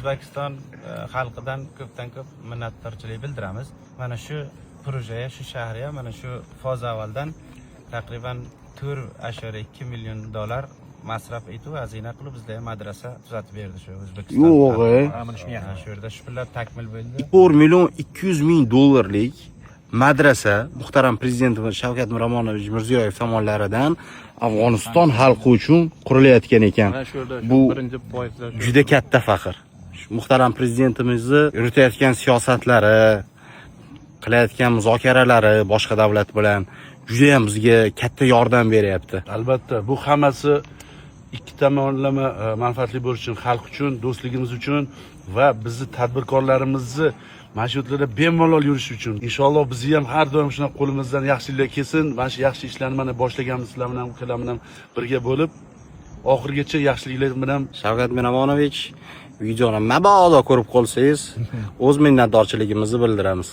O'zbekiston xalqidan ko'pdan ko'p minnatdorchilik bildiramiz. Mana shu projeya, shu shaharga mana shu foz avvaldan taqriban 4,2 million dollar masraf etib, xazina qilib bizga madrasa tuzatib berdi shu O'zbekiston. Yo'q, Shu yerda shu pullar takmil bo'ldi. 4 million 200 ming dollarlik madrasa muhtaram prezidentimiz Shavkat Miromonovich Mirziyoyev tomonidan Afg'oniston xalqi uchun qurilayotgan ekan. Bu juda katta faxr. Muhtaram prezidentimizni yuritayotgan siyosatlari, qilayotgan muzokaralari boshqa davlat bilan juda ham bizga katta yordam beryapti. Albatta, bu hammasi ikki tomonlama manfaatli bo'lishi uchun, xalq uchun, do'stligimiz uchun va bizni tadbirkorlarimizni mana shu yerlarda bemalol yurish uchun. Inshaalloh bizni ham har doim shuna qo'limizdan yaxshiliklar kelsin. Mana shu yaxshi ishlarni mana boshlaganmiz sizlar bilan, ukalar bilan birga bo'lib, oxirigacha yaxshiliklar bilan. Shavkat Miromonovich videoni mabodo ko'rib qolsangiz, o'z minnatdorchiligimizni bildiramiz.